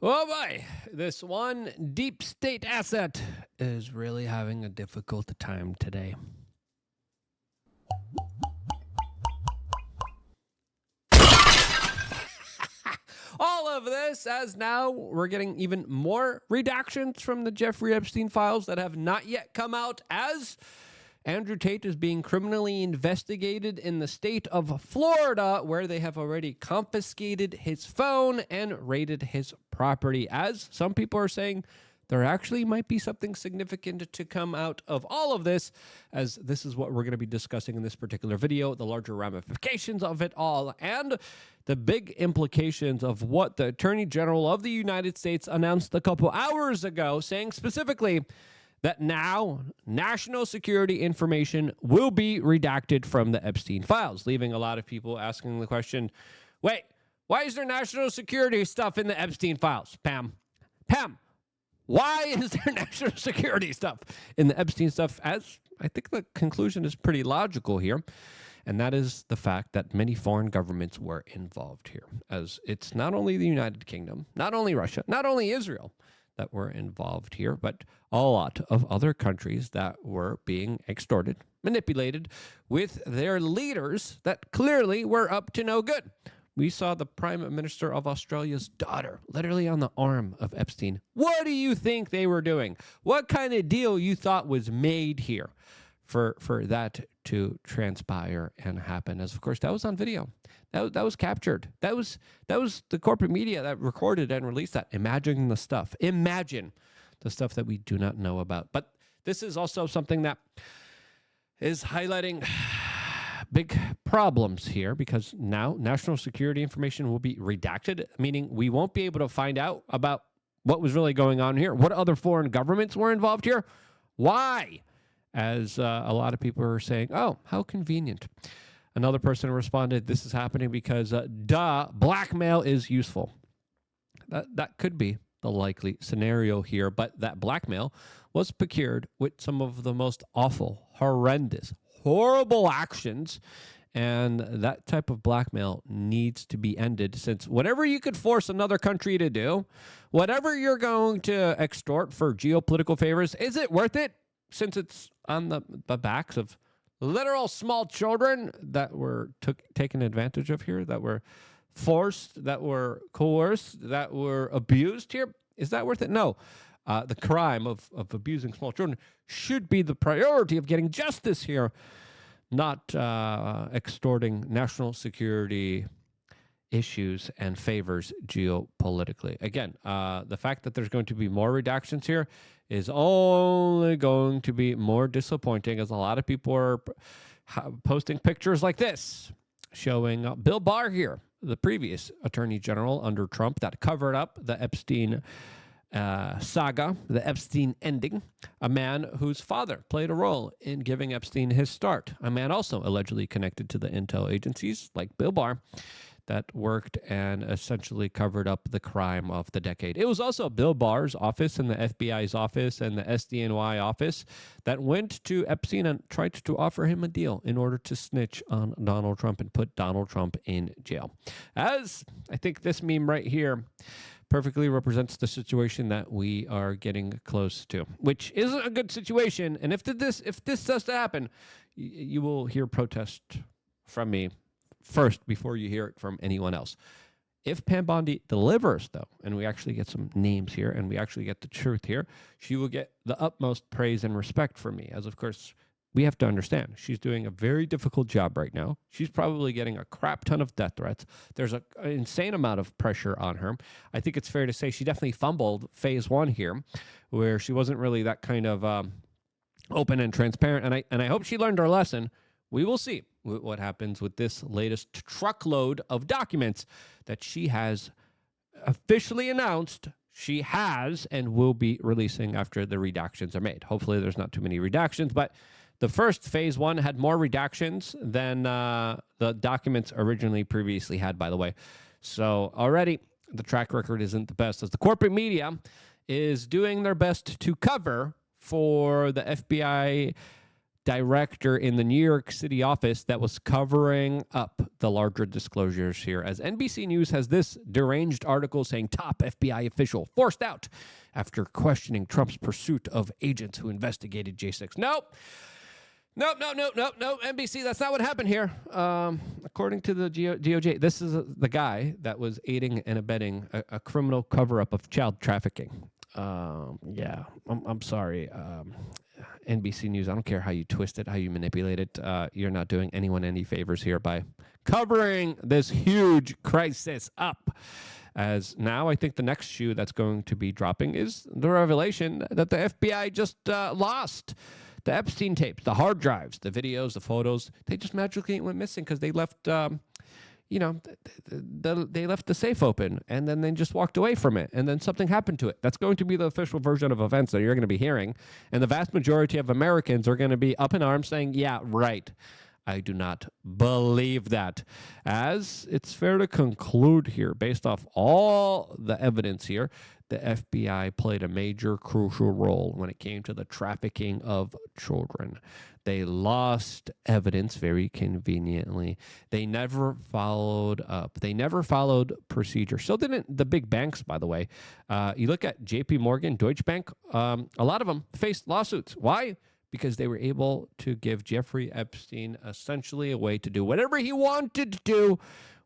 Oh boy, this one deep state asset is really having a difficult time today. All of this as now we're getting even more redactions from the Jeffrey Epstein files that have not yet come out, as Andrew Tate is being criminally investigated in the state of Florida, where they have already confiscated his phone and raided his property. As some people are saying, there actually might be something significant to come out of all of this, as this is what we're going to be discussing in this particular video, the larger ramifications of it all, and the big implications of what the Attorney General of the United States announced a couple hours ago, saying specifically that now national security information will be redacted from the Epstein files, leaving a lot of people asking the question, wait, why is there national security stuff in the Epstein files? Pam, why is there national security stuff in the Epstein stuff? As I think the conclusion is pretty logical here, and that is the fact that many foreign governments were involved here, as it's not only the United Kingdom, not only Russia, not only Israel that were involved here, but a lot of other countries that were being extorted, manipulated with their leaders that clearly were up to no good. We saw the Prime Minister of Australia's daughter literally on the arm of Epstein. What do you think they were doing? What kind of deal you thought was made here for that to transpire and happen? As of course that was on video. That was captured. That was the corporate media that recorded and released that. Imagine the stuff that we do not know about. But this is also something that is highlighting big problems here, because now national security information will be redacted, meaning we won't be able to find out about what was really going on here. What other foreign governments were involved here? Why? As a lot of people are saying, oh, how convenient. Another person responded, this is happening because, blackmail is useful. That could be the likely scenario here, but that blackmail was procured with some of the most awful, horrendous, horrible actions, and that type of blackmail needs to be ended, since whatever you could force another country to do, whatever you're going to extort for geopolitical favors, is it worth it, since it's on the backs of literal small children that were taken advantage of here, that were forced, that were coerced, that were abused here? Is that worth it? No. The crime of abusing small children should be the priority of getting justice here, not extorting national security issues and favors geopolitically. Again, the fact that there's going to be more redactions here is only going to be more disappointing, as a lot of people are posting pictures like this, showing Bill Barr here, the previous Attorney General under Trump that covered up the Epstein saga, the Epstein ending, a man whose father played a role in giving Epstein his start, a man also allegedly connected to the intel agencies like Bill Barr, that worked and essentially covered up the crime of the decade. It was also Bill Barr's office and the FBI's office and the SDNY office that went to Epstein and tried to offer him a deal in order to snitch on Donald Trump and put Donald Trump in jail. As I think this meme right here perfectly represents the situation that we are getting close to, which isn't a good situation. And if this does to happen, you will hear protest from me first before you hear it from anyone else. If Pam Bondi delivers, though, and we actually get some names here and we actually get the truth here, she will get the utmost praise and respect from me. As of course, we have to understand, she's doing a very difficult job right now. She's probably getting a crap ton of death threats. There's an insane amount of pressure on her. I think it's fair to say she definitely fumbled phase one here, where she wasn't really that kind of open and transparent. And I hope she learned her lesson. We will see what happens with this latest truckload of documents that she has officially announced she has and will be releasing after the redactions are made. Hopefully there's not too many redactions, but the first phase one had more redactions than the documents originally previously had, by the way. So already the track record isn't the best, as the corporate media is doing their best to cover for the FBI director in the New York City office that was covering up the larger disclosures here, as NBC News has this deranged article saying top FBI official forced out after questioning Trump's pursuit of agents who investigated J6. Nope, NBC, that's not what happened here. According to the DOJ, this is the guy that was aiding and abetting a criminal cover-up of child trafficking. I'm sorry. NBC News, I don't care how you twist it, how you manipulate it. You're not doing anyone any favors here by covering this huge crisis up. As now I think the next shoe that's going to be dropping is the revelation that the FBI just lost. The Epstein tapes, the hard drives, the videos, the photos, they just magically went missing because they left, they left the safe open and then they just walked away from it and then something happened to it. That's going to be the official version of events that you're going to be hearing. And the vast majority of Americans are going to be up in arms saying, yeah, right. I do not believe that. As it's fair to conclude here, based off all the evidence here, the FBI played a major, crucial role when it came to the trafficking of children. They lost evidence very conveniently. They never followed up. They never followed procedure. So didn't the big banks, by the way. You look at JP Morgan, Deutsche Bank, a lot of them faced lawsuits. Why? Because they were able to give Jeffrey Epstein essentially a way to do whatever he wanted to do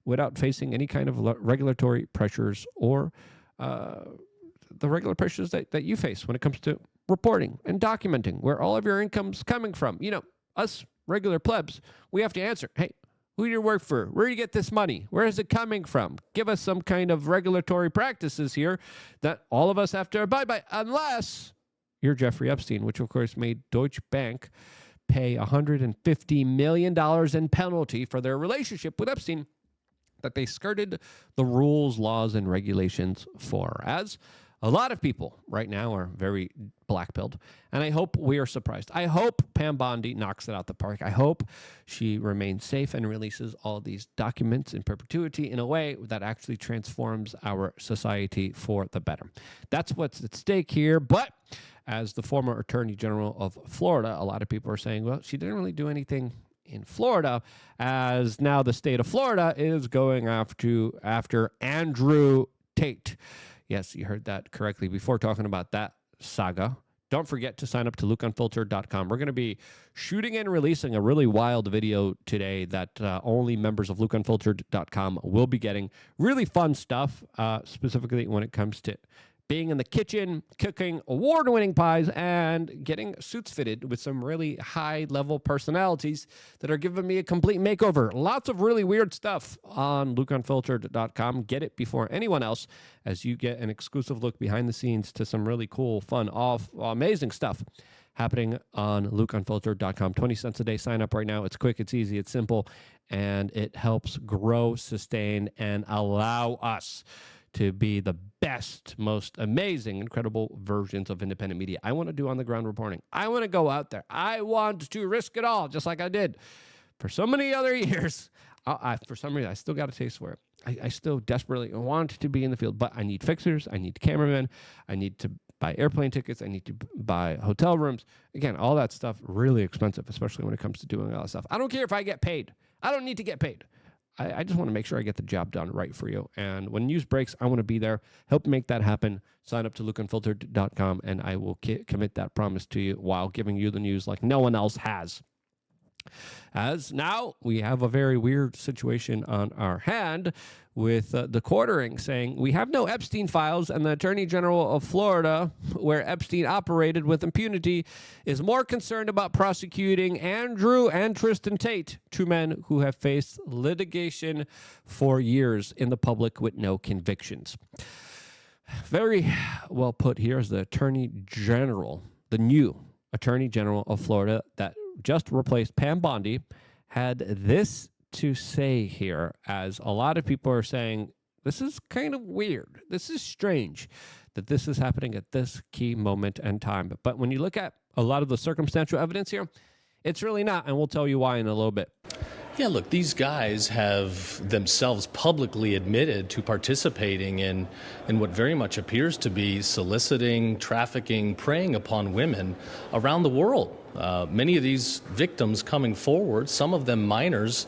without facing any kind of regulatory pressures or the regular pressures that you face when it comes to reporting and documenting where all of your income's coming from. You know, us regular plebs, we have to answer, hey, who do you work for? Where do you get this money? Where is it coming from? Give us some kind of regulatory practices here that all of us have to abide by, unless you're Jeffrey Epstein, which of course made Deutsche Bank pay $150 million in penalty for their relationship with Epstein that they skirted the rules, laws, and regulations for. As a lot of people right now are very black-pilled, and I hope we are surprised. I hope Pam Bondi knocks it out the park. I hope she remains safe and releases all these documents in perpetuity in a way that actually transforms our society for the better. That's what's at stake here, but as the former Attorney General of Florida, a lot of people are saying, well, she didn't really do anything in Florida, as now the state of Florida is going after Andrew Tate. Yes, you heard that correctly. Before talking about that saga, don't forget to sign up to lukeunfiltered.com. We're going to be shooting and releasing a really wild video today that only members of lukeunfiltered.com will be getting. Really fun stuff, specifically when it comes to being in the kitchen, cooking award-winning pies, and getting suits fitted with some really high-level personalities that are giving me a complete makeover. Lots of really weird stuff on lukeunfiltered.com. Get it before anyone else as you get an exclusive look behind the scenes to some really cool, fun, amazing stuff happening on lukeunfiltered.com. 20 cents a day sign up right now. It's quick, it's easy, it's simple, and it helps grow, sustain, and allow us to be the best, most amazing, incredible versions of independent media. I want to do on-the-ground reporting. I want to go out there. I want to risk it all, just like I did for so many other years. For some reason, I still got a taste for it. I still desperately want to be in the field, but I need fixers. I need cameramen. I need to buy airplane tickets. I need to buy hotel rooms. Again, all that stuff really expensive, especially when it comes to doing all that stuff. I don't care if I get paid. I don't need to get paid. I just want to make sure I get the job done right for you. And when news breaks, I want to be there. Help make that happen. Sign up to lukeunfiltered.com, and I will commit that promise to you while giving you the news like no one else has. As now we have a very weird situation on our hand with the quartering saying we have no Epstein files, and the Attorney General of Florida, where Epstein operated with impunity, is more concerned about prosecuting Andrew and Tristan Tate, two men who have faced litigation for years in the public with no convictions. Very well put here is the Attorney General, the new Attorney General of Florida that just replaced Pam Bondi, had this to say here, as a lot of people are saying, this is kind of weird. This is strange that this is happening at this key moment and time. But when you look at a lot of the circumstantial evidence here, it's really not, and we'll tell you why in a little bit. Yeah, look, these guys have themselves publicly admitted to participating in what very much appears to be soliciting, trafficking, preying upon women around the world. Many of these victims coming forward, some of them minors,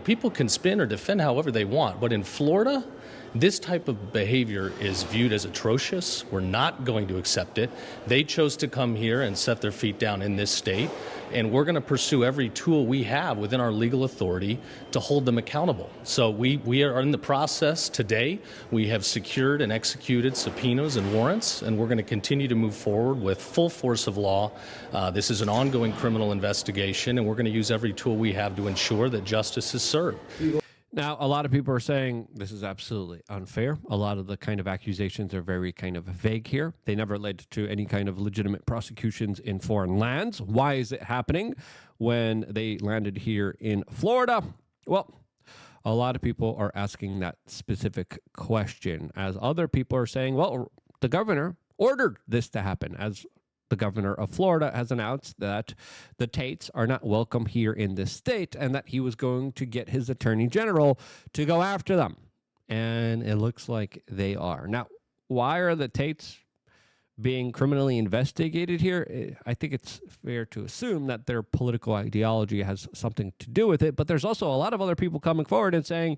people can spin or defend however they want. But in Florida, this type of behavior is viewed as atrocious. We're not going to accept it. They chose to come here and set their feet down in this state, and we're going to pursue every tool we have within our legal authority to hold them accountable. So we are in the process today. We have secured and executed subpoenas and warrants, and we're going to continue to move forward with full force of law. This is an ongoing criminal investigation, and we're going to use every tool we have to ensure that justice is served. Now, a lot of people are saying this is absolutely unfair. A lot of the kind of accusations are very kind of vague here. They never led to any kind of legitimate prosecutions in foreign lands. Why is it happening when they landed here in Florida? Well, a lot of people are asking that specific question, as other people are saying, well, the governor ordered this to happen, as the governor of Florida has announced that the Tates are not welcome here in this state and that he was going to get his attorney general to go after them. And it looks like they are. Now, why are the Tates being criminally investigated here? I think it's fair to assume that their political ideology has something to do with it, but there's also a lot of other people coming forward and saying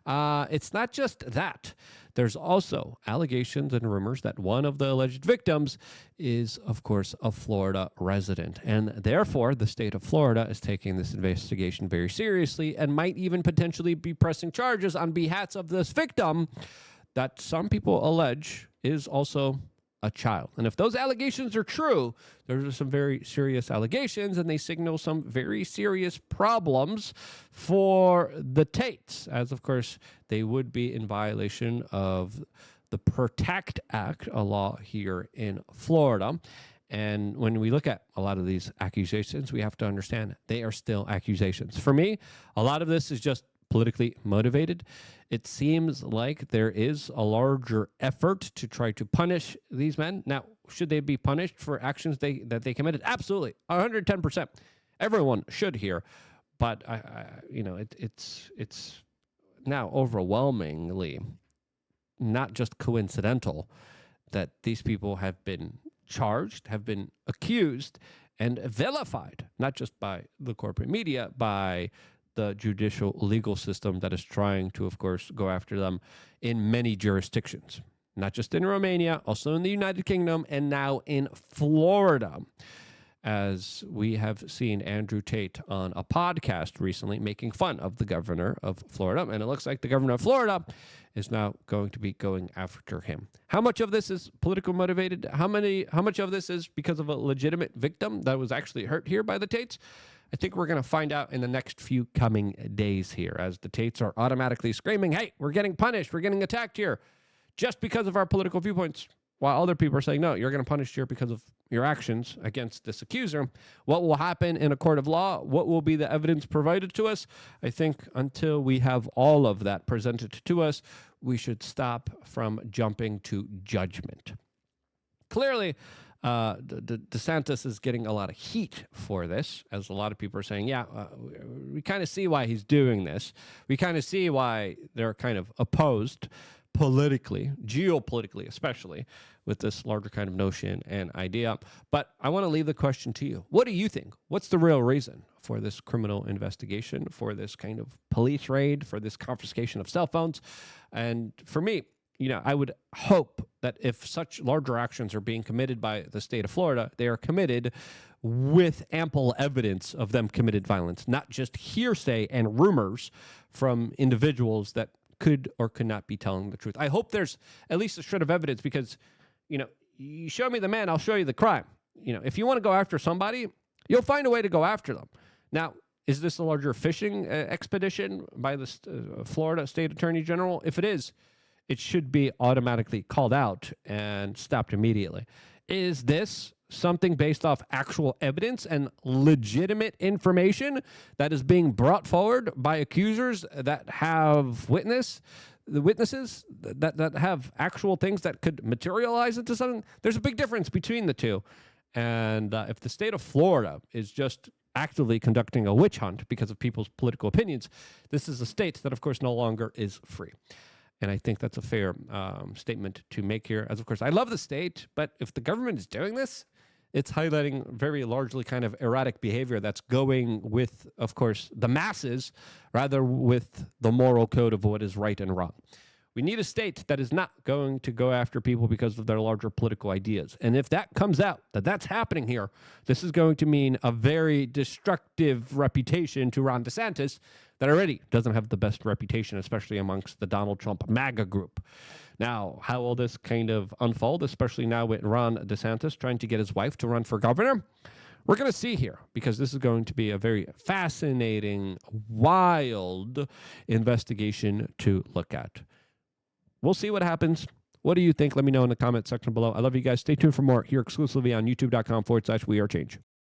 it's not just that. There's also allegations and rumors that one of the alleged victims is, of course, a Florida resident. And therefore, the state of Florida is taking this investigation very seriously and might even potentially be pressing charges on behalf of this victim that some people allege is also a child. And if those allegations are true, there are some very serious allegations, and they signal some very serious problems for the Tates, as of course they would be in violation of the PROTECT Act, a law here in Florida. And when we look at a lot of these accusations, we have to understand they are still accusations. For me, a lot of this is just politically motivated. It seems like there is a larger effort to try to punish these men. Now, should they be punished for actions that they committed? Absolutely, 110%. Everyone should here, but it's now overwhelmingly not just coincidental that these people have been charged, have been accused, and vilified, not just by the corporate media, by the judicial legal system that is trying to, of course, go after them in many jurisdictions, not just in Romania, also in the United Kingdom, and now in Florida. As we have seen Andrew Tate on a podcast recently making fun of the governor of Florida, and it looks like the governor of Florida is now going to be going after him. How much of this is political motivated? How much of this is because of a legitimate victim that was actually hurt here by the Tates? I think we're going to find out in the next few coming days here, as the Tates are automatically screaming, hey, we're getting punished, we're getting attacked here just because of our political viewpoints, while other people are saying, no, you're going to punish here because of your actions against this accuser. What will happen in a court of law? What will be the evidence provided to us? I think until we have all of that presented to us, we should stop from jumping to judgment. Clearly, DeSantis is getting a lot of heat for this, as a lot of people are saying, we kind of see why he's doing this. We kind of see why they're kind of opposed politically, geopolitically especially, with this larger kind of notion and idea. But I want to leave the question to you. What do you think? What's the real reason for this criminal investigation, for this kind of police raid, for this confiscation of cell phones? And for me, I would hope that if such larger actions are being committed by the state of Florida, they are committed with ample evidence of them committed violence, not just hearsay and rumors from individuals that could or could not be telling the truth. I hope there's at least a shred of evidence, because, you show me the man, I'll show you the crime. If you want to go after somebody, you'll find a way to go after them. Now, is this a larger fishing expedition by the Florida State Attorney General? If it is, it should be automatically called out and stopped immediately. Is this something based off actual evidence and legitimate information that is being brought forward by accusers that have witnesses that have actual things that could materialize into something? There's a big difference between the two. And if the state of Florida is just actively conducting a witch hunt because of people's political opinions. This is a state that, of course, no longer is free. And I think that's a fair statement to make here. As, of course, I love the state, but if the government is doing this, it's highlighting very largely kind of erratic behavior that's going with, of course, the masses rather with the moral code of what is right and wrong. We need a state that is not going to go after people because of their larger political ideas. And if that comes out, that that's happening here, this is going to mean a very destructive reputation to Ron DeSantis that already doesn't have the best reputation, especially amongst the Donald Trump MAGA group. Now, how will this kind of unfold, especially now with Ron DeSantis trying to get his wife to run for governor? We're going to see here, because this is going to be a very fascinating, wild investigation to look at. We'll see what happens. What do you think? Let me know in the comment section below. I love you guys. Stay tuned for more here exclusively on youtube.com/wearechange.